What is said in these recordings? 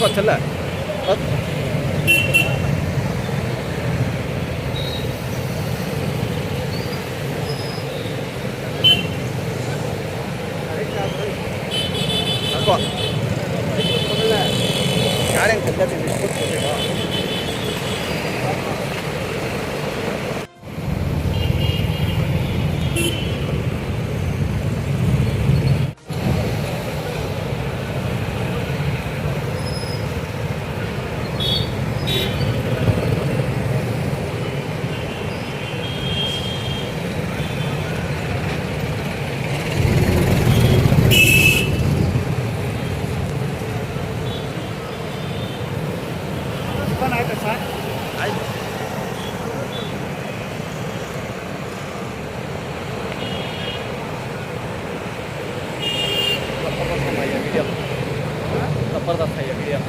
ರೊಕ್ಕ ಚಲ್ಲ ರೊಕ್ಕ ಗಾಡಿ ಕಲ್ತಿದ್ದೀನಿ ಆಯ್ತಾ ಸರ್? ಆಯ್ತು जबरदस्त है ये वीडियो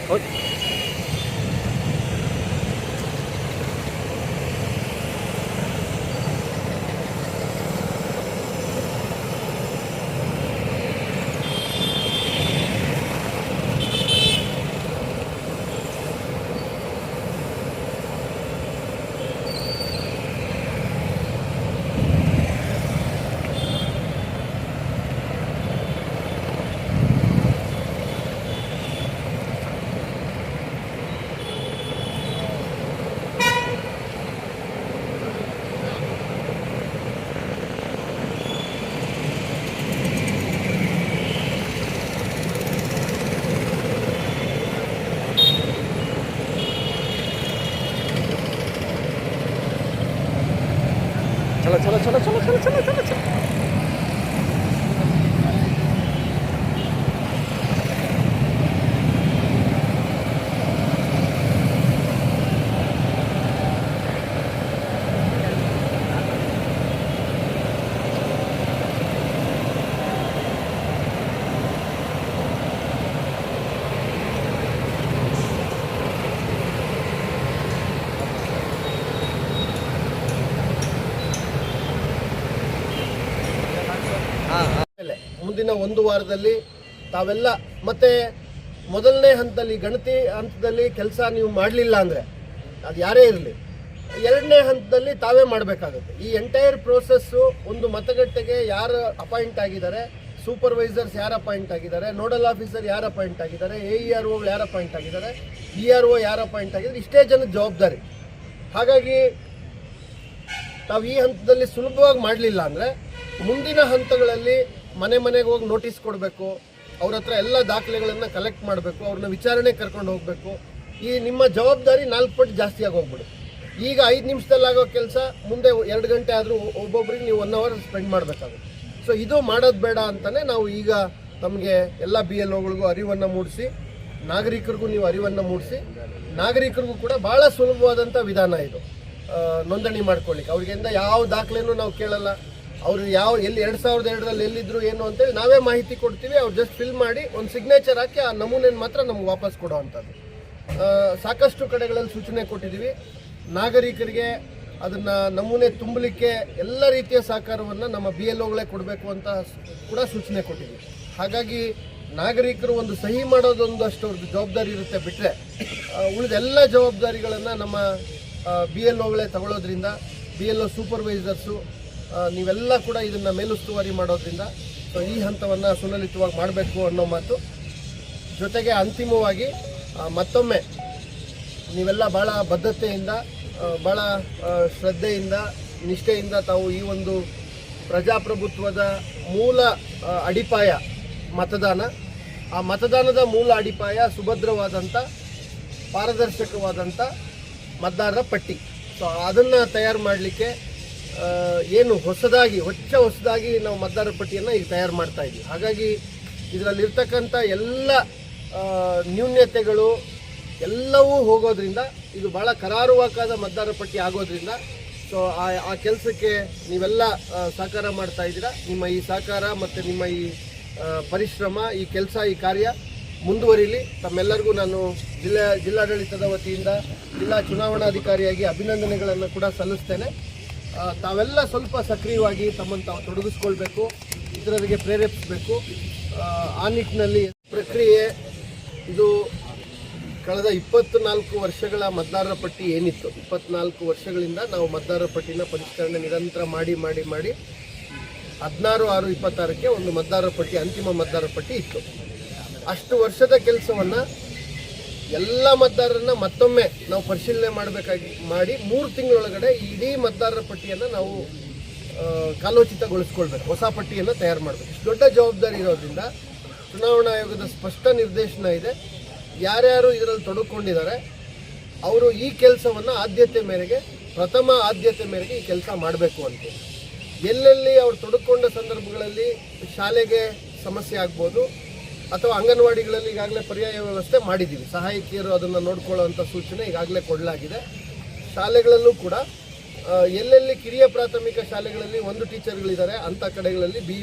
हो चलो चलो चलो चलो चलो चलो चलो चलो ಮುಂದಿನ ಒಂದು ವಾರದಲ್ಲಿ ತಾವೆಲ್ಲ ಮತ್ತೆ ಮೊದಲನೇ ಹಂತದಲ್ಲಿ ಗಣತಿ ಹಂತದಲ್ಲಿ ಕೆಲಸ ನೀವು ಮಾಡಲಿಲ್ಲ ಅಂದರೆ ಅದು ಯಾರೇ ಇರಲಿ ಎರಡನೇ ಹಂತದಲ್ಲಿ ತಾವೇ ಮಾಡಬೇಕಾಗುತ್ತೆ. ಈ ಎಂಟೈರ್ ಪ್ರೋಸೆಸ್ಸು ಒಂದು ಮತಗಟ್ಟೆಗೆ ಯಾರು ಅಪಾಯಿಂಟ್ ಆಗಿದ್ದಾರೆ, ಸೂಪರ್ವೈಸರ್ಸ್ ಯಾರು ಅಪಾಯಿಂಟ್ ಆಗಿದ್ದಾರೆ, ನೋಡಲ್ ಆಫೀಸರ್ ಯಾರು ಅಪಾಯಿಂಟ್ ಆಗಿದ್ದಾರೆ, AEROಗಳು ಯಾರು ಅಪಾಯಿಂಟ್ ಆಗಿದ್ದಾರೆ, ERO ಯಾರು ಅಪಾಯಿಂಟ್ ಆಗಿದ್ದಾರೆ, ಇಷ್ಟೇ ಜನದ ಜವಾಬ್ದಾರಿ. ಹಾಗಾಗಿ ತಾವು ಈ ಹಂತದಲ್ಲಿ ಸುಲಭವಾಗಿ ಮಾಡಲಿಲ್ಲ ಅಂದರೆ ಮುಂದಿನ ಹಂತಗಳಲ್ಲಿ ಮನೆ ಮನೆಗೆ ಹೋಗಿ ನೋಟಿಸ್ ಕೊಡಬೇಕು, ಅವ್ರ ಹತ್ರ ಎಲ್ಲ ದಾಖಲೆಗಳನ್ನು ಕಲೆಕ್ಟ್ ಮಾಡಬೇಕು, ಅವ್ರನ್ನ ವಿಚಾರಣೆ ಕರ್ಕೊಂಡು ಹೋಗಬೇಕು. ಈ ನಿಮ್ಮ ಜವಾಬ್ದಾರಿ 4 ಪಟ್ಟು ಜಾಸ್ತಿ ಆಗಿ ಹೋಗ್ಬಿಡು. ಈಗ 5 ನಿಮಿಷದಲ್ಲಾಗೋ ಕೆಲಸ ಮುಂದೆ 2 ಗಂಟೆ ಆದರೂ ಒಬ್ಬೊಬ್ರಿಗೆ ನೀವು 1 ಅವರ್ ಸ್ಪೆಂಡ್ ಮಾಡಬೇಕಾಗುತ್ತೆ. ಸೊ ಇದು ಮಾಡೋದು ಬೇಡ ಅಂತಲೇ ನಾವು ಈಗ ತಮಗೆ ಎಲ್ಲ BLOಗಳಿಗೂ ಅರಿವನ್ನು ಮೂಡಿಸಿ, ನಾಗರಿಕರಿಗೂ ನೀವು ಅರಿವನ್ನು ಮೂಡಿಸಿ, ನಾಗರಿಕರಿಗೂ ಕೂಡ ಭಾಳ ಸುಲಭವಾದಂಥ ವಿಧಾನ ಇದು ನೋಂದಣಿ ಮಾಡ್ಕೊಳ್ಳಿಕ್ಕೆ. ಅವ್ರಿಗಿಂದ ಯಾವ ದಾಖಲೆನೂ ನಾವು ಕೇಳಲ್ಲ. ಅವರು ಎಲ್ಲಿ 2002ರಲ್ಲಿ ಎಲ್ಲಿದ್ರು ಏನು ಅಂತೇಳಿ ನಾವೇ ಮಾಹಿತಿ ಕೊಡ್ತೀವಿ. ಅವ್ರು ಜಸ್ಟ್ ಫಿಲ್ ಮಾಡಿ ಒಂದು ಸಿಗ್ನೇಚರ್ ಹಾಕಿ ಆ ನಮೂನೆಯನ್ನು ಮಾತ್ರ ನಮ್ಗೆ ವಾಪಸ್ ಕೊಡೋ ಅಂಥದ್ದು. ಸಾಕಷ್ಟು ಕಡೆಗಳಲ್ಲಿ ಸೂಚನೆ ಕೊಟ್ಟಿದ್ದೀವಿ. ನಾಗರಿಕರಿಗೆ ಅದನ್ನು ನಮೂನೆ ತುಂಬಲಿಕ್ಕೆ ಎಲ್ಲ ರೀತಿಯ ಸಹಕಾರವನ್ನು ನಮ್ಮ BLOಗಳೇ ಕೊಡಬೇಕು ಅಂತ ಕೂಡ ಸೂಚನೆ ಕೊಟ್ಟಿದ್ದೀವಿ. ಹಾಗಾಗಿ ನಾಗರಿಕರು ಒಂದು ಸಹಿ ಮಾಡೋದೊಂದಷ್ಟು ಅವ್ರದ್ದು ಜವಾಬ್ದಾರಿ ಇರುತ್ತೆ, ಬಿಟ್ಟರೆ ಉಳಿದೆಲ್ಲ ಜವಾಬ್ದಾರಿಗಳನ್ನು ನಮ್ಮ BLOಗಳೇ ತಗೊಳ್ಳೋದ್ರಿಂದ, BLO ಸೂಪರ್ವೈಸರ್ಸು ನೀವೆಲ್ಲ ಕೂಡ ಇದನ್ನು ಮೇಲುಸ್ತುವಾರಿ ಮಾಡೋದ್ರಿಂದ ಈ ಹಂತವನ್ನು ಸುಲಲಿತವಾಗಿ ಮಾಡಬೇಕು ಅನ್ನೋ ಮಾತು. ಜೊತೆಗೆ ಅಂತಿಮವಾಗಿ ಮತ್ತೊಮ್ಮೆ ನೀವೆಲ್ಲ ಭಾಳ ಬದ್ಧತೆಯಿಂದ, ಭಾಳ ಶ್ರದ್ಧೆಯಿಂದ, ನಿಷ್ಠೆಯಿಂದ ತಾವು ಈ ಒಂದು ಪ್ರಜಾಪ್ರಭುತ್ವದ ಮೂಲ ಅಡಿಪಾಯ ಮತದಾನ, ಆ ಮತದಾನದ ಮೂಲ ಅಡಿಪಾಯ ಸುಭದ್ರವಾದಂಥ ಪಾರದರ್ಶಕವಾದಂಥ ಮತದಾರರ ಪಟ್ಟಿ. ಸೊ ಅದನ್ನು ತಯಾರು ಮಾಡಲಿಕ್ಕೆ ಏನು ಹೊಸದಾಗಿ ನಾವು ಮತದಾರರ ಪಟ್ಟಿಯನ್ನು ಈಗ ತಯಾರು ಮಾಡ್ತಾ ಇದ್ದೀವಿ. ಹಾಗಾಗಿ ಇದರಲ್ಲಿರ್ತಕ್ಕಂಥ ಎಲ್ಲ ನ್ಯೂನ್ಯತೆಗಳು ಎಲ್ಲವೂ ಹೋಗೋದ್ರಿಂದ ಇದು ಭಾಳ ಕರಾರುವಾಕಾದ ಮತದಾರರ ಪಟ್ಟಿ ಆಗೋದ್ರಿಂದ ಸೊ ಆ ಕೆಲಸಕ್ಕೆ ನೀವೆಲ್ಲ ಸಹಕಾರ ಮಾಡ್ತಾ ಇದ್ದೀರಾ. ನಿಮ್ಮ ಈ ಸಹಕಾರ ಮತ್ತು ನಿಮ್ಮ ಈ ಪರಿಶ್ರಮ, ಈ ಕೆಲಸ, ಈ ಕಾರ್ಯ ಮುಂದುವರಿಲಿ. ತಮ್ಮೆಲ್ಲರಿಗೂ ನಾನು ಜಿಲ್ಲಾಡಳಿತದ ವತಿಯಿಂದ ಜಿಲ್ಲಾ ಚುನಾವಣಾಧಿಕಾರಿಯಾಗಿ ಅಭಿನಂದನೆಗಳನ್ನು ಕೂಡ ಸಲ್ಲಿಸ್ತೇನೆ. ತಾವೆಲ್ಲ ಸ್ವಲ್ಪ ಸಕ್ರಿಯವಾಗಿ ತಮ್ಮನ್ನು ತಾವು ತೊಡಗಿಸ್ಕೊಳ್ಬೇಕು, ಇತರರಿಗೆ ಪ್ರೇರೇಪಿಸಬೇಕು. ಆ ನಿಟ್ಟಿನಲ್ಲಿ ಪ್ರಕ್ರಿಯೆ ಇದು ಕಳೆದ 24 ವರ್ಷಗಳ ಮತದಾರರ ಪಟ್ಟಿ ಏನಿತ್ತು, 24 ವರ್ಷಗಳಿಂದ ನಾವು ಮತದಾರರ ಪಟ್ಟಿನ ಪರಿಷ್ಕರಣೆ ನಿರಂತರ ಮಾಡಿ 16/6/26ಕ್ಕೆ ಒಂದು ಮತದಾರರ ಪಟ್ಟಿ, ಅಂತಿಮ ಮತದಾರರ ಪಟ್ಟಿ ಇತ್ತು. ಅಷ್ಟು ವರ್ಷದ ಕೆಲಸವನ್ನು ಎಲ್ಲ ಮತದಾರರನ್ನ ಮತ್ತೊಮ್ಮೆ ನಾವು ಪರಿಶೀಲನೆ ಮಾಡಿ 3 ತಿಂಗಳೊಳಗಡೆ ಇಡೀ ಮತದಾರರ ಪಟ್ಟಿಯನ್ನು ನಾವು ಕಾಲೋಚಿತಗೊಳಿಸ್ಕೊಳ್ಬೇಕು, ಹೊಸ ಪಟ್ಟಿಯನ್ನು ತಯಾರು ಮಾಡಬೇಕು. ಇಷ್ಟು ದೊಡ್ಡ ಜವಾಬ್ದಾರಿ ಇರೋದ್ರಿಂದ ಚುನಾವಣಾ ಆಯೋಗದ ಸ್ಪಷ್ಟ ನಿರ್ದೇಶನ ಇದೆ. ಯಾರ್ಯಾರು ಇದರಲ್ಲಿ ತೊಡಕೊಂಡಿದ್ದಾರೆ ಅವರು ಈ ಕೆಲಸವನ್ನು ಪ್ರಥಮ ಆದ್ಯತೆ ಮೇರೆಗೆ ಈ ಕೆಲಸ ಮಾಡಬೇಕು ಅಂತ. ಎಲ್ಲೆಲ್ಲಿ ಅವ್ರು ತೊಡಕೊಂಡ ಸಂದರ್ಭಗಳಲ್ಲಿ ಶಾಲೆಗೆ ಸಮಸ್ಯೆ ಆಗ್ಬೋದು ಅಥವಾ ಅಂಗನವಾಡಿಗಳಲ್ಲಿ ಈಗಾಗಲೇ ಪರ್ಯಾಯ ವ್ಯವಸ್ಥೆ ಮಾಡಿದ್ದೀವಿ. ಸಹಾಯಕಿಯರು ಅದನ್ನು ನೋಡ್ಕೊಳ್ಳೋವಂಥ ಸೂಚನೆ ಈಗಾಗಲೇ ಕೊಡಲಾಗಿದೆ. ಶಾಲೆಗಳಲ್ಲೂ ಕೂಡ ಎಲ್ಲೆಲ್ಲಿ ಕಿರಿಯ ಪ್ರಾಥಮಿಕ ಶಾಲೆಗಳಲ್ಲಿ 1 ಟೀಚರ್ಗಳಿದ್ದಾರೆ ಅಂಥ ಕಡೆಗಳಲ್ಲಿ ಬಿ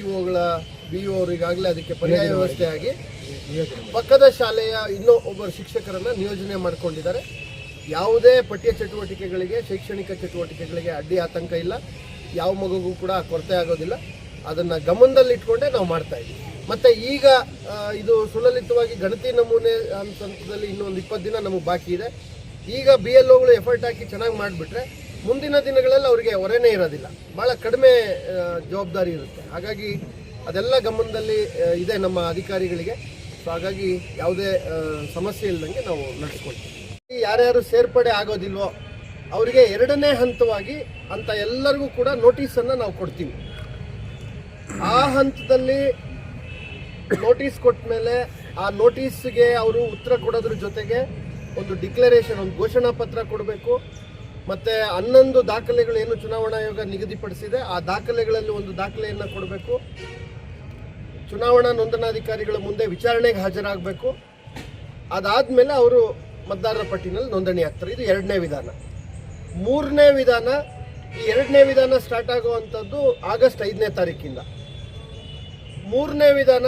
ಇ ಅವರು ಈಗಾಗಲೇ ಅದಕ್ಕೆ ಪರ್ಯಾಯ ವ್ಯವಸ್ಥೆ ಆಗಿ ಪಕ್ಕದ ಶಾಲೆಯ ಇನ್ನೂ ಒಬ್ಬರು ಶಿಕ್ಷಕರನ್ನು ನಿಯೋಜನೆ ಮಾಡಿಕೊಂಡಿದ್ದಾರೆ. ಯಾವುದೇ ಪಠ್ಯ ಚಟುವಟಿಕೆಗಳಿಗೆ, ಶೈಕ್ಷಣಿಕ ಚಟುವಟಿಕೆಗಳಿಗೆ ಅಡ್ಡಿ ಆತಂಕ ಇಲ್ಲ. ಯಾವ ಮಗುಗೂ ಕೂಡ ಕೊರತೆ ಆಗೋದಿಲ್ಲ. ಅದನ್ನು ಗಮನದಲ್ಲಿಟ್ಕೊಂಡೇ ನಾವು ಮಾಡ್ತಾ ಇದ್ದೀವಿ. ಮತ್ತು ಈಗ ಇದು ಸುಲಲಿತವಾಗಿ ಗಣತಿ ನಮೂನೆ ಹಂತದಲ್ಲಿ ಇನ್ನೊಂದು 20 ದಿನ ನಮಗೆ ಬಾಕಿ ಇದೆ. ಈಗ BLOಗಳು ಎಫರ್ಟ್ ಹಾಕಿ ಚೆನ್ನಾಗಿ ಮಾಡಿಬಿಟ್ರೆ ಮುಂದಿನ ದಿನಗಳಲ್ಲಿ ಅವರಿಗೆ ಹೊರೆನೇ ಇರೋದಿಲ್ಲ, ಭಾಳ ಕಡಿಮೆ ಜವಾಬ್ದಾರಿ ಇರುತ್ತೆ. ಹಾಗಾಗಿ ಅದೆಲ್ಲ ಗಮನದಲ್ಲಿ ಇದೆ ನಮ್ಮ ಅಧಿಕಾರಿಗಳಿಗೆ. ಸೊ ಹಾಗಾಗಿ ಯಾವುದೇ ಸಮಸ್ಯೆ ಇಲ್ಲದಂಗೆ ನಾವು ನಡೆಸ್ಕೊಳ್ತೀವಿ. ಯಾರ್ಯಾರು ಸೇರ್ಪಡೆ ಆಗೋದಿಲ್ವೋ ಅವರಿಗೆ 2ನೇ ಹಂತವಾಗಿ ಅಂತ ಎಲ್ಲರಿಗೂ ಕೂಡ ನೋಟಿಸನ್ನು ನಾವು ಕೊಡ್ತೀವಿ. ಆ ಹಂತದಲ್ಲಿ ನೋಟಿಸ್ ಕೊಟ್ಟ ಮೇಲೆ ಆ ನೋಟಿಸ್ಗೆ ಅವರು ಉತ್ತರ ಕೊಡೋದ್ರ ಜೊತೆಗೆ ಒಂದು ಡಿಕ್ಲರೇಷನ್, ಒಂದು ಘೋಷಣಾ ಪತ್ರ ಕೊಡಬೇಕು. ಮತ್ತು 11 ದಾಖಲೆಗಳು ಏನು ಚುನಾವಣಾ ಆಯೋಗ ನಿಗದಿಪಡಿಸಿದೆ ಆ ದಾಖಲೆಗಳಲ್ಲಿ ಒಂದು ದಾಖಲೆಯನ್ನು ಕೊಡಬೇಕು. ಚುನಾವಣಾ ನೋಂದಣಾಧಿಕಾರಿಗಳ ಮುಂದೆ ವಿಚಾರಣೆಗೆ ಹಾಜರಾಗಬೇಕು. ಅದಾದಮೇಲೆ ಅವರು ಮತದಾರರ ಪಟ್ಟಿನಲ್ಲಿ ನೋಂದಣಿ ಆಗ್ತಾರೆ. ಇದು 2ನೇ ವಿಧಾನ. 3ನೇ ವಿಧಾನ, ಈ 2ನೇ ವಿಧಾನ ಸ್ಟಾರ್ಟ್ ಆಗುವಂಥದ್ದು ಆಗಸ್ಟ್ 5ನೇ ತಾರೀಕಿಂದ. 3ನೇ ವಿಧಾನ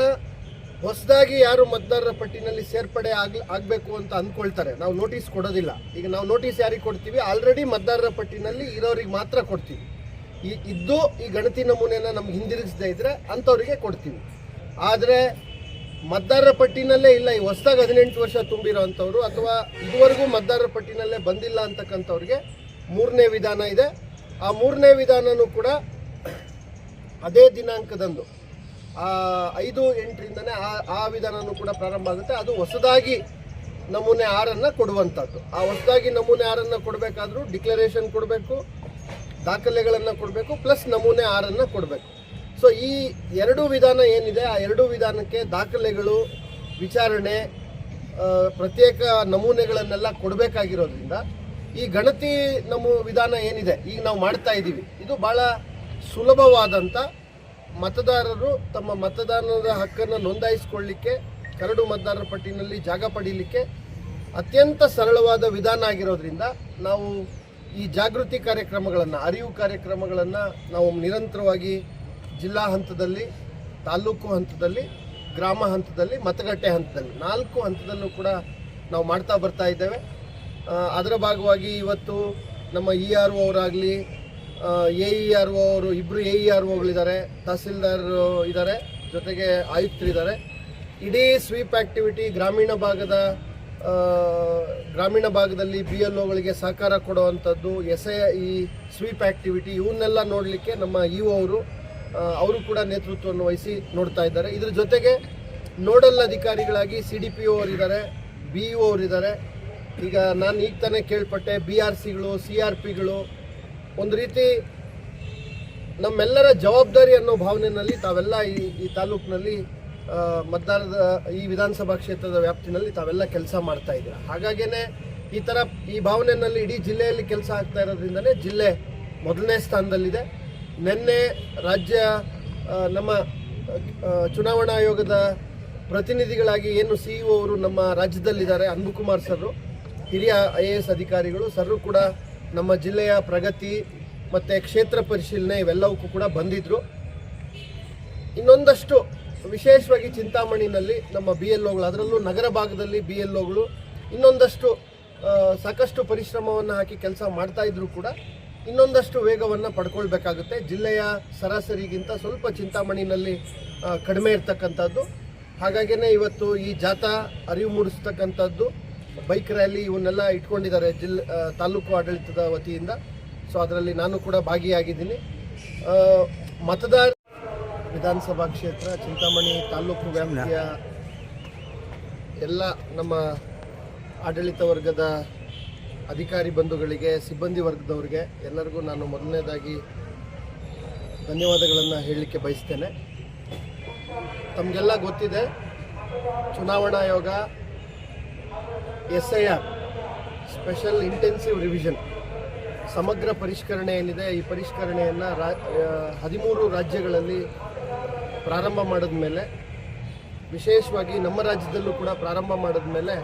ಹೊಸದಾಗಿ ಯಾರು ಮತದಾರರ ಪಟ್ಟಿನಲ್ಲಿ ಸೇರ್ಪಡೆ ಆಗಬೇಕು ಅಂತ ಅಂದ್ಕೊಳ್ತಾರೆ, ನಾವು ನೋಟಿಸ್ ಕೊಡೋದಿಲ್ಲ. ಈಗ ನಾವು ನೋಟಿಸ್ ಯಾರಿಗೆ ಕೊಡ್ತೀವಿ, ಆಲ್ರೆಡಿ ಮತದಾರರ ಪಟ್ಟಿನಲ್ಲಿ ಇರೋರಿಗೆ ಮಾತ್ರ ಕೊಡ್ತೀವಿ. ಈ ಗಣತಿ ನಮೂನೆಯನ್ನು ನಮ್ಗೆ ಹಿಂದಿರುಗಿಸದೇ ಇದ್ದರೆ ಅಂಥವ್ರಿಗೆ ಕೊಡ್ತೀವಿ. ಆದರೆ ಮತದಾರರ ಪಟ್ಟಿನಲ್ಲೇ ಇಲ್ಲ, ಈ ಹೊಸದಾಗಿ 18 ವರ್ಷ ತುಂಬಿರೋ ಅಂಥವ್ರು ಅಥವಾ ಇದುವರೆಗೂ ಮತದಾರರ ಪಟ್ಟಿನಲ್ಲೇ ಬಂದಿಲ್ಲ ಅಂತಕ್ಕಂಥವ್ರಿಗೆ 3ನೇ ವಿಧಾನ ಇದೆ. ಆ 3ನೇ ವಿಧಾನನೂ ಕೂಡ ಅದೇ ದಿನಾಂಕದಂದು 5/8ರಿಂದನೇ ಆ ವಿಧಾನನೂ ಕೂಡ ಪ್ರಾರಂಭ ಆಗುತ್ತೆ. ಅದು ಹೊಸದಾಗಿ ನಮೂನೆ 6ಅನ್ನು ಕೊಡುವಂಥದ್ದು. ಆ ಹೊಸದಾಗಿ ನಮೂನೆ 6ಅನ್ನು ಕೊಡಬೇಕಾದ್ರೂ ಡಿಕ್ಲರೇಷನ್ ಕೊಡಬೇಕು, ದಾಖಲೆಗಳನ್ನು ಕೊಡಬೇಕು, ಪ್ಲಸ್ ನಮೂನೆ 6ಅನ್ನು ಕೊಡಬೇಕು. ಸೊ ಈ 2 ವಿಧಾನ ಏನಿದೆ ಆ 2 ವಿಧಾನಕ್ಕೆ ದಾಖಲೆಗಳು, ವಿಚಾರಣೆ, ಪ್ರತ್ಯೇಕ ನಮೂನೆಗಳನ್ನೆಲ್ಲ ಕೊಡಬೇಕಾಗಿರೋದ್ರಿಂದ ಈ ಗಣತಿ ವಿಧಾನ ಏನಿದೆ ಈಗ ನಾವು ಮಾಡ್ತಾ ಇದ್ದೀವಿ, ಇದು ಭಾಳ ಸುಲಭವಾದಂಥ, ಮತದಾರರು ತಮ್ಮ ಮತದಾನದ ಹಕ್ಕನ್ನು ನೋಂದಾಯಿಸಿಕೊಳ್ಳಲಿಕ್ಕೆ, ಕರಡು ಮತದಾರರ ಪಟ್ಟಿನಲ್ಲಿ ಜಾಗ ಪಡೀಲಿಕ್ಕೆ ಅತ್ಯಂತ ಸರಳವಾದ ವಿಧಾನ ಆಗಿರೋದ್ರಿಂದ ನಾವು ಈ ಜಾಗೃತಿ ಕಾರ್ಯಕ್ರಮಗಳನ್ನು, ಅರಿವು ಕಾರ್ಯಕ್ರಮಗಳನ್ನು ನಾವು ನಿರಂತರವಾಗಿ ಜಿಲ್ಲಾ ಹಂತದಲ್ಲಿ, ತಾಲೂಕು ಹಂತದಲ್ಲಿ, ಗ್ರಾಮ ಹಂತದಲ್ಲಿ, ಮತಗಟ್ಟೆ ಹಂತದಲ್ಲಿ 4 ಹಂತದಲ್ಲೂ ಕೂಡ ನಾವು ಮಾಡ್ತಾ ಬರ್ತಾ ಇದ್ದೇವೆ. ಅದರ ಭಾಗವಾಗಿ ಇವತ್ತು ನಮ್ಮ ERO ಅವರಾಗಲಿ, AERO ಅವರು, 2 AEROಗಳಿದ್ದಾರೆ, ತಹಸೀಲ್ದಾರ್ ಇದ್ದಾರೆ, ಜೊತೆಗೆ ಆಯುಕ್ತರಿದ್ದಾರೆ. ಇಡೀ ಸ್ವೀಪ್ ಆ್ಯಕ್ಟಿವಿಟಿ ಗ್ರಾಮೀಣ ಭಾಗದಲ್ಲಿ BLOಗಳಿಗೆ ಸಹಕಾರ ಕೊಡುವಂಥದ್ದು, ಈ ಸ್ವೀಪ್ ಆ್ಯಕ್ಟಿವಿಟಿ ಇವನ್ನೆಲ್ಲ ನೋಡಲಿಕ್ಕೆ ನಮ್ಮ EO ಅವರು ಕೂಡ ನೇತೃತ್ವವನ್ನು ವಹಿಸಿ ನೋಡ್ತಾ ಇದ್ದಾರೆ. ಇದ್ರ ಜೊತೆಗೆ ನೋಡಲ್ ಅಧಿಕಾರಿಗಳಾಗಿ CDPO ಅವರಿದ್ದಾರೆ, BEO ಅವರಿದ್ದಾರೆ. ಈಗ ನಾನು ಈಗ ತಾನೇ ಕೇಳ್ಪಟ್ಟೆ BRCಗಳು, CRPಗಳು ಒಂದು ರೀತಿ ನಮ್ಮೆಲ್ಲರ ಜವಾಬ್ದಾರಿ ಅನ್ನೋ ಭಾವನೆಯಲ್ಲಿ ತಾವೆಲ್ಲ ಈ ತಾಲೂಕಿನಲ್ಲಿ ಮತದಾರದ ಈ ವಿಧಾನಸಭಾ ಕ್ಷೇತ್ರದ ವ್ಯಾಪ್ತಿನಲ್ಲಿ ತಾವೆಲ್ಲ ಕೆಲಸ ಮಾಡ್ತಾ ಇದ್ದೀರಾ. ಹಾಗಾಗೇನೆ ಈ ಭಾವನೆಯಲ್ಲಿ ಇಡೀ ಜಿಲ್ಲೆಯಲ್ಲಿ ಕೆಲಸ ಆಗ್ತಾ ಇರೋದ್ರಿಂದನೇ ಜಿಲ್ಲೆ ಮೊದಲನೇ ಸ್ಥಾನದಲ್ಲಿದೆ. ನಿನ್ನೆ ರಾಜ್ಯ ನಮ್ಮ ಚುನಾವಣಾ ಆಯೋಗದ ಪ್ರತಿನಿಧಿಗಳಾಗಿ ಏನು CEO ಅವರು ನಮ್ಮ ರಾಜ್ಯದಲ್ಲಿದ್ದಾರೆ, ಅನ್ಬುಕುಮಾರ್ ಸರ್ರು, ಹಿರಿಯ IAS ಅಧಿಕಾರಿಗಳು ಸರ್ರು ಕೂಡ ನಮ್ಮ ಜಿಲ್ಲೆಯ ಪ್ರಗತಿ ಮತ್ತು ಕ್ಷೇತ್ರ ಪರಿಶೀಲನೆ ಇವೆಲ್ಲವಕ್ಕೂ ಕೂಡ ಬಂದಿದ್ದರು. ಇನ್ನೊಂದಷ್ಟು ವಿಶೇಷವಾಗಿ ಚಿಂತಾಮಣಿನಲ್ಲಿ ನಮ್ಮ BLOಗಳು, ಅದರಲ್ಲೂ ನಗರ ಭಾಗದಲ್ಲಿ BLOಗಳು ಇನ್ನೊಂದಷ್ಟು ಸಾಕಷ್ಟು ಪರಿಶ್ರಮವನ್ನು ಹಾಕಿ ಕೆಲಸ ಮಾಡ್ತಾ ಇದ್ರು ಕೂಡ ಇನ್ನೊಂದಷ್ಟು ವೇಗವನ್ನು ಪಡ್ಕೊಳ್ಬೇಕಾಗುತ್ತೆ. ಜಿಲ್ಲೆಯ ಸರಾಸರಿಗಿಂತ ಸ್ವಲ್ಪ ಚಿಂತಾಮಣಿನಲ್ಲಿ ಕಡಿಮೆ ಇರ್ತಕ್ಕಂಥದ್ದು. ಹಾಗಾಗಿನೇ ಇವತ್ತು ಈ ಜಾಥಾ ಅರಿವು ಮೂಡಿಸ್ತಕ್ಕಂಥದ್ದು, ಬೈಕ್ ರ್ಯಾಲಿ ಇವನ್ನೆಲ್ಲ ಇಟ್ಕೊಂಡಿದ್ದಾರೆ ತಾಲೂಕು ಆಡಳಿತದ ವತಿಯಿಂದ. ಸೊ ಅದರಲ್ಲಿ ನಾನು ಕೂಡ ಭಾಗಿಯಾಗಿದ್ದೀನಿ. ಮತದಾರ ವಿಧಾನಸಭಾ ಕ್ಷೇತ್ರ ಚಿಂತಾಮಣಿ ತಾಲೂಕು ವ್ಯಾಪ್ತಿಯ ಎಲ್ಲ ನಮ್ಮ ಆಡಳಿತ ವರ್ಗದ ಅಧಿಕಾರಿ ಬಂಧುಗಳಿಗೆ, ಸಿಬ್ಬಂದಿ ವರ್ಗದವರಿಗೆ ಎಲ್ಲರಿಗೂ ನಾನು ಮೊದಲನೇದಾಗಿ ಧನ್ಯವಾದಗಳನ್ನು ಹೇಳಲಿಕ್ಕೆ ಬಯಸ್ತೇನೆ. ತಮಗೆಲ್ಲ ಗೊತ್ತಿದೆ, ಚುನಾವಣಾ ಆಯೋಗ SIR ಸ್ಪೆಷಲ್ ಇಂಟೆನ್ಸಿವ್ ರಿವಿಷನ್ ಸಮಗ್ರ ಪರಿಷ್ಕರಣೆ ಏನಿದೆ, ಈ ಪರಿಷ್ಕರಣೆಯನ್ನು 13 ರಾಜ್ಯಗಳಲ್ಲಿ ಪ್ರಾರಂಭ ಮಾಡಿದ ಮೇಲೆ, ವಿಶೇಷವಾಗಿ ನಮ್ಮ ರಾಜ್ಯದಲ್ಲೂ ಕೂಡ ಪ್ರಾರಂಭ ಮಾಡಿದ ಮೇಲೆ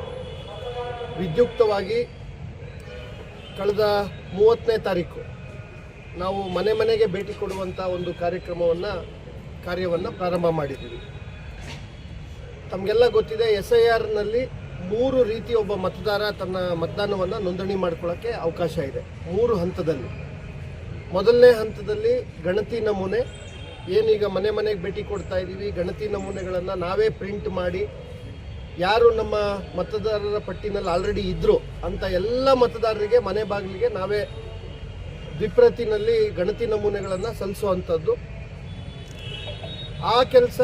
ವಿದ್ಯುಕ್ತವಾಗಿ ಕಳೆದ 30ನೇ ತಾರೀಕು ನಾವು ಮನೆ ಮನೆಗೆ ಭೇಟಿ ಕೊಡುವಂಥ ಒಂದು ಕಾರ್ಯವನ್ನು ಪ್ರಾರಂಭ ಮಾಡಿದ್ದೀವಿ. ತಮಗೆಲ್ಲ ಗೊತ್ತಿದೆ, SIRನಲ್ಲಿ 3 ರೀತಿ ಒಬ್ಬ ಮತದಾರ ತನ್ನ ಮತದಾನವನ್ನು ನೋಂದಣಿ ಮಾಡ್ಕೊಳ್ಳೋಕ್ಕೆ ಅವಕಾಶ ಇದೆ 3 ಹಂತದಲ್ಲಿ. ಮೊದಲನೇ ಹಂತದಲ್ಲಿ ಗಣತಿ ನಮೂನೆ, ಏನೀಗ ಮನೆ ಮನೆಗೆ ಭೇಟಿ ಕೊಡ್ತಾ ಇದ್ದೀವಿ, ಗಣತಿ ನಮೂನೆಗಳನ್ನು ನಾವೇ ಪ್ರಿಂಟ್ ಮಾಡಿ ಯಾರು ನಮ್ಮ ಮತದಾರರ ಪಟ್ಟಿನಲ್ಲಿ ಆಲ್ರೆಡಿ ಇದ್ದರು ಅಂತ ಎಲ್ಲ ಮತದಾರರಿಗೆ ಮನೆ ಬಾಗಿಲಿಗೆ ನಾವೇ ದ್ವಿಪ್ರತಿನಲ್ಲಿ ಗಣತಿ ನಮೂನೆಗಳನ್ನು ಸಲ್ಲಿಸುವಂಥದ್ದು. ಆ ಕೆಲಸ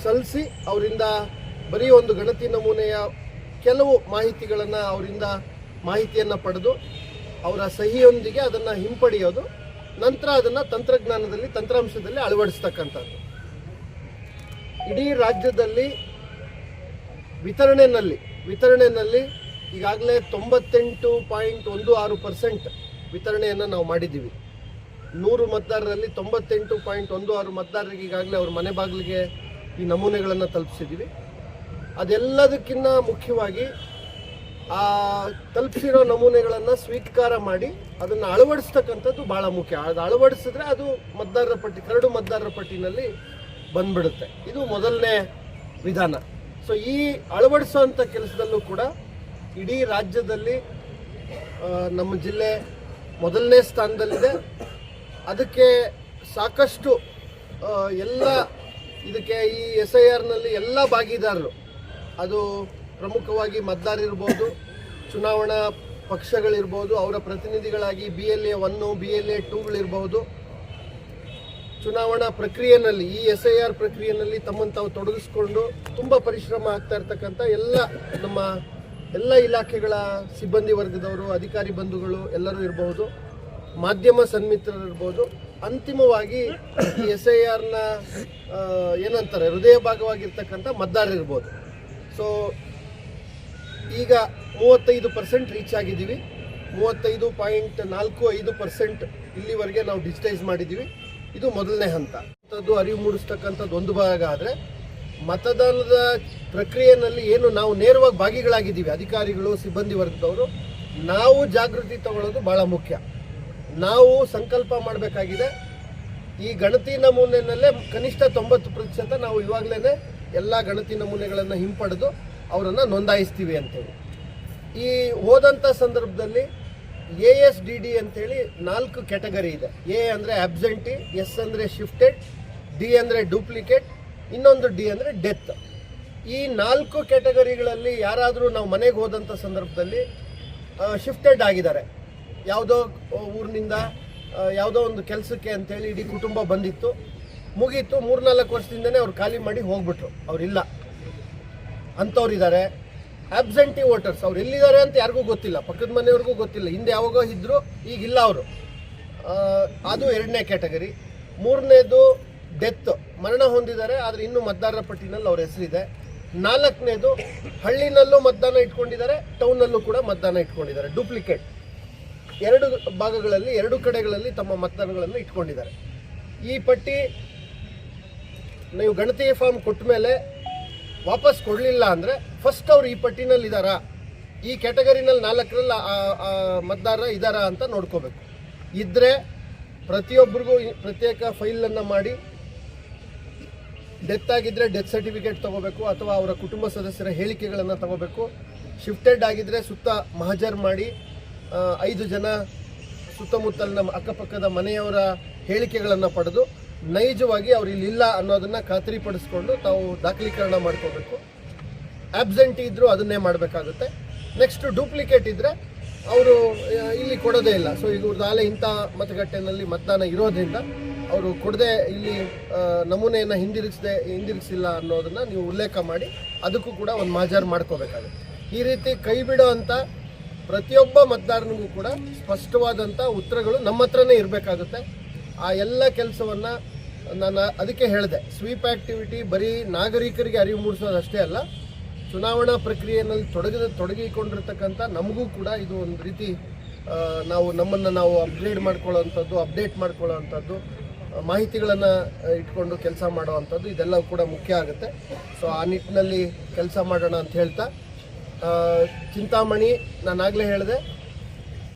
ಸಲ್ಲಿಸಿ ಅವರಿಂದ ಬರೀ ಒಂದು ಗಣತಿ ನಮೂನೆಯ ಕೆಲವು ಮಾಹಿತಿಗಳನ್ನು ಅವರಿಂದ ಮಾಹಿತಿಯನ್ನು ಪಡೆದು ಅವರ ಸಹಿಯೊಂದಿಗೆ ಅದನ್ನು ಹಿಂಪಡೆಯೋದು, ನಂತರ ಅದನ್ನು ತಂತ್ರಾಂಶದಲ್ಲಿ ಅಳವಡಿಸ್ತಕ್ಕಂಥದ್ದು. ಇಡೀ ರಾಜ್ಯದಲ್ಲಿ ವಿತರಣೆಯಲ್ಲಿ ಈಗಾಗಲೇ 98.16% ವಿತರಣೆಯನ್ನು ನಾವು ಮಾಡಿದ್ದೀವಿ. 100 ಮತದಾರರಲ್ಲಿ 98.16 ಮತದಾರರಿಗೆ ಈಗಾಗಲೇ ಅವ್ರ ಮನೆ ಬಾಗಿಲಿಗೆ ಈ ನಮೂನೆಗಳನ್ನು ತಲುಪಿಸಿದ್ದೀವಿ. ಅದೆಲ್ಲದಕ್ಕಿಂತ ಮುಖ್ಯವಾಗಿ ಆ ತಲುಪಿಸಿರೋ ನಮೂನೆಗಳನ್ನು ಸ್ವೀಕಾರ ಮಾಡಿ ಅದನ್ನು ಅಳವಡಿಸ್ತಕ್ಕಂಥದ್ದು ಭಾಳ ಮುಖ್ಯ. ಅದು ಅಳವಡಿಸಿದ್ರೆ ಅದು ಕರಡು ಮತದಾರರ ಪಟ್ಟಿನಲ್ಲಿ ಬಂದ್ಬಿಡುತ್ತೆ. ಇದು ಮೊದಲನೇ ವಿಧಾನ. ಸೊ ಈ ಅಳವಡಿಸುವಂಥ ಕೆಲಸದಲ್ಲೂ ಕೂಡ ಇಡೀ ರಾಜ್ಯದಲ್ಲಿ ನಮ್ಮ ಜಿಲ್ಲೆ ಮೊದಲನೇ ಸ್ಥಾನದಲ್ಲಿದೆ. ಅದಕ್ಕೆ ಸಾಕಷ್ಟು ಇದಕ್ಕೆ ಈ SIRನಲ್ಲಿ ಎಲ್ಲ ಭಾಗಿದಾರರು, ಅದು ಪ್ರಮುಖವಾಗಿ ಮತದಾರರಿರ್ಬೋದು, ಚುನಾವಣಾ ಪಕ್ಷಗಳಿರ್ಬೋದು, ಅವರ ಪ್ರತಿನಿಧಿಗಳಾಗಿ BLA 1, BLA 2ಗಳಿರ್ಬೋದು, ಚುನಾವಣಾ ಪ್ರಕ್ರಿಯೆಯಲ್ಲಿ ಈ SIR ಪ್ರಕ್ರಿಯೆಯಲ್ಲಿ ತಮ್ಮನ್ನು ತಾವು ತೊಡಗಿಸ್ಕೊಂಡು ತುಂಬ ಪರಿಶ್ರಮ ಆಗ್ತಾ ಇರ್ತಕ್ಕಂಥ ನಮ್ಮ ಎಲ್ಲ ಇಲಾಖೆಗಳ ಸಿಬ್ಬಂದಿ ವರ್ಗದವರು, ಅಧಿಕಾರಿ ಬಂಧುಗಳು ಎಲ್ಲರೂ ಇರಬಹುದು, ಮಾಧ್ಯಮ ಸನ್ಮಿತ್ರರಿರ್ಬೋದು, ಅಂತಿಮವಾಗಿ ಈ SIRನ ಏನಂತಾರೆ ಹೃದಯ ಭಾಗವಾಗಿರ್ತಕ್ಕಂಥ ಮತದಾರರಿರ್ಬೋದು. ಸೊ ಈಗ 35% ರೀಚ್ ಆಗಿದ್ದೀವಿ. 35.45% ಇಲ್ಲಿವರೆಗೆ ನಾವು ಡಿಜಿಟೈಸ್ ಮಾಡಿದ್ದೀವಿ. ಇದು ಮೊದಲನೇ ಹಂತ. ಅರಿವು ಮೂಡಿಸ್ತಕ್ಕಂಥದ್ದು ಒಂದು ಭಾಗ ಆದರೆ, ಮತದಾನದ ಪ್ರಕ್ರಿಯೆಯಲ್ಲಿ ಏನು ನಾವು ನೇರವಾಗಿ ಭಾಗಿಗಳಾಗಿದ್ದೀವಿ, ಅಧಿಕಾರಿಗಳು, ಸಿಬ್ಬಂದಿ ವರ್ಗದವರು, ನಾವು ಜಾಗೃತಿ ತಗೊಳ್ಳೋದು ಭಾಳ ಮುಖ್ಯ. ನಾವು ಸಂಕಲ್ಪ ಮಾಡಬೇಕಾಗಿದೆ, ಈ ಗಣತಿ ನಮೂನೆಯಲ್ಲೇ ಕನಿಷ್ಠ 90% ನಾವು ಇವಾಗಲೇ ಎಲ್ಲ ಗಣತಿ ನಮೂನೆಗಳನ್ನು ಹಿಂಪಡೆದು ಅವರನ್ನು ನೋಂದಾಯಿಸ್ತೀವಿ ಅಂತೇಳಿ. ಈ ಹೋದಂಥ ಸಂದರ್ಭದಲ್ಲಿ ASDD ಅಂತೇಳಿ 4 ಕ್ಯಾಟಗರಿ ಇದೆ. A ಅಂದರೆ ಆಬ್ಸೆಂಟಿ, S ಅಂದರೆ ಶಿಫ್ಟೆಡ್, D ಅಂದರೆ ಡೂಪ್ಲಿಕೇಟ್, ಇನ್ನೊಂದು D ಅಂದರೆ ಡೆತ್. ಈ 4 ಕ್ಯಾಟಗರಿಗಳಲ್ಲಿ ಯಾರಾದರೂ ನಾವು ಮನೆಗೆ ಹೋದಂಥ ಸಂದರ್ಭದಲ್ಲಿ ಶಿಫ್ಟೆಡ್ ಆಗಿದ್ದಾರೆ, ಯಾವುದೋ ಊರಿನಿಂದ ಯಾವುದೋ ಒಂದು ಕೆಲಸಕ್ಕೆ ಅಂತೇಳಿ ಇಡೀ ಕುಟುಂಬ ಬಂದಿತ್ತು, ಮುಗೀತು, 3-4 ವರ್ಷದಿಂದನೇ ಅವ್ರು ಖಾಲಿ ಮಾಡಿ ಹೋಗ್ಬಿಟ್ರು, ಅವರಿಲ್ಲ ಅಂಥವ್ರಿದ್ದಾರೆ. ಆಬ್ಸೆಂಟಿ ವೋಟರ್ಸ್, ಅವ್ರು ಎಲ್ಲಿದ್ದಾರೆ ಅಂತ ಯಾರಿಗೂ ಗೊತ್ತಿಲ್ಲ, ಪಕ್ಕದ ಮನೆಯವ್ರಿಗೂ ಗೊತ್ತಿಲ್ಲ, ಹಿಂದೆ ಯಾವಾಗೋ ಇದ್ದರು ಈಗಿಲ್ಲ ಅವರು, ಅದು 2ನೇ ಕ್ಯಾಟಗರಿ. 3ನೇದು ಡೆತ್ ಮರಣ ಹೊಂದಿದ್ದಾರೆ, ಆದರೆ ಇನ್ನೂ ಮತದಾರರ ಪಟ್ಟಿನಲ್ಲಿ ಅವ್ರ ಹೆಸರಿದೆ. 4ನೇದು ಹಳ್ಳಿನಲ್ಲೂ ಮತದಾನ ಇಟ್ಕೊಂಡಿದ್ದಾರೆ, ಟೌನ್ನಲ್ಲೂ ಕೂಡ ಮತದಾನ ಇಟ್ಕೊಂಡಿದ್ದಾರೆ. ಡೂಪ್ಲಿಕೇಟ್ 2 ಭಾಗಗಳಲ್ಲಿ 2 ಕಡೆಗಳಲ್ಲಿ ತಮ್ಮ ಮತದಾನಗಳನ್ನು ಇಟ್ಕೊಂಡಿದ್ದಾರೆ. ಈ ಪಟ್ಟಿ ನೀವು ಗಣತಿ ಫಾರ್ಮ್ ಕೊಟ್ಟ ಮೇಲೆ ವಾಪಸ್ ಕೊಡಲಿಲ್ಲ ಅಂದರೆ ಫಸ್ಟ್ ಅವ್ರು ಈ ಪಟ್ಟಿನಲ್ಲಿ ಇದ್ದಾರಾ, ಈ ಕ್ಯಾಟಗರಿನಲ್ಲಿ 4ರಲ್ಲಿ ಮತದಾರ ಇದ್ದಾರಾ ಅಂತ ನೋಡ್ಕೋಬೇಕು. ಇದ್ದರೆ ಪ್ರತಿಯೊಬ್ಬರಿಗೂ ಪ್ರತ್ಯೇಕ ಫೈಲನ್ನು ಮಾಡಿ, ಡೆತ್ ಆಗಿದ್ದರೆ ಡೆತ್ ಸರ್ಟಿಫಿಕೇಟ್ ತೊಗೋಬೇಕು ಅಥವಾ ಅವರ ಕುಟುಂಬ ಸದಸ್ಯರ ಹೇಳಿಕೆಗಳನ್ನು ತಗೋಬೇಕು. ಶಿಫ್ಟೆಡ್ ಆಗಿದ್ದರೆ ಸುತ್ತ ಮಹಜರ್ ಮಾಡಿ 5 ಜನ ಸುತ್ತಮುತ್ತಲಿನ ಅಕ್ಕಪಕ್ಕದ ಮನೆಯವರ ಹೇಳಿಕೆಗಳನ್ನು ಪಡೆದು ನೈಜವಾಗಿ ಅವ್ರು ಇಲ್ಲಿಲ್ಲ ಅನ್ನೋದನ್ನು ಖಾತ್ರಿಪಡಿಸ್ಕೊಂಡು ತಾವು ದಾಖಲೀಕರಣ ಮಾಡ್ಕೋಬೇಕು. ಆಬ್ಸೆಂಟಿ ಇದ್ದರೂ ಅದನ್ನೇ ಮಾಡಬೇಕಾಗುತ್ತೆ. ನೆಕ್ಸ್ಟ್ ಡೂಪ್ಲಿಕೇಟ್ ಇದ್ದರೆ ಅವರು ಇಲ್ಲಿ ಕೊಡೋದೇ ಇಲ್ಲ. ಸೊ ಈಗ ಇವ್ರದ್ದಾಲೆ ಇಂಥ ಮತಗಟ್ಟೆನಲ್ಲಿ ಮತದಾನ ಇರೋದ್ರಿಂದ ಅವರು ಕೊಡದೆ ಇಲ್ಲಿ ನಮೂನೆಯನ್ನು ಹಿಂದಿರುಗಿಸಿಲ್ಲ ಅನ್ನೋದನ್ನು ನೀವು ಉಲ್ಲೇಖ ಮಾಡಿ ಅದಕ್ಕೂ ಕೂಡ ಒಂದು ಮಹಜರ್ ಮಾಡ್ಕೋಬೇಕಾಗುತ್ತೆ. ಈ ರೀತಿ ಕೈ ಬಿಡೋ ಅಂಥ ಪ್ರತಿಯೊಬ್ಬ ಮತದಾರನಿಗೂ ಕೂಡ ಸ್ಪಷ್ಟವಾದಂಥ ಉತ್ತರಗಳು ನಮ್ಮ ಹತ್ರನೇ ಇರಬೇಕಾಗುತ್ತೆ. ಆ ಎಲ್ಲ ಕೆಲಸವನ್ನು ನಾನು ಅದಕ್ಕೆ ಹೇಳಿದೆ, ಸ್ವೀಪ್ ಆ್ಯಕ್ಟಿವಿಟಿ ಬರೀ ನಾಗರಿಕರಿಗೆ ಅರಿವು ಮೂಡಿಸೋದಷ್ಟೇ ಅಲ್ಲ, ಚುನಾವಣಾ ಪ್ರಕ್ರಿಯೆಯಲ್ಲಿ ತೊಡಗಿಕೊಂಡಿರ್ತಕ್ಕಂಥ ನಮಗೂ ಕೂಡ ಇದು ಒಂದು ರೀತಿ ನಮ್ಮನ್ನು ನಾವು ಅಪ್ಗ್ರೇಡ್ ಮಾಡ್ಕೊಳ್ಳೋವಂಥದ್ದು, ಅಪ್ಡೇಟ್ ಮಾಡ್ಕೊಳ್ಳೋವಂಥದ್ದು, ಮಾಹಿತಿಗಳನ್ನು ಇಟ್ಕೊಂಡು ಕೆಲಸ ಮಾಡೋವಂಥದ್ದು ಇದೆಲ್ಲವೂ ಕೂಡ ಮುಖ್ಯ ಆಗುತ್ತೆ. ಸೊ ಆ ನಿಟ್ಟಿನಲ್ಲಿ ಕೆಲಸ ಮಾಡೋಣ ಅಂತ ಹೇಳ್ತಾ, ಚಿಂತಾಮಣಿ ನಾನಾಗಲೇ ಹೇಳಿದೆ,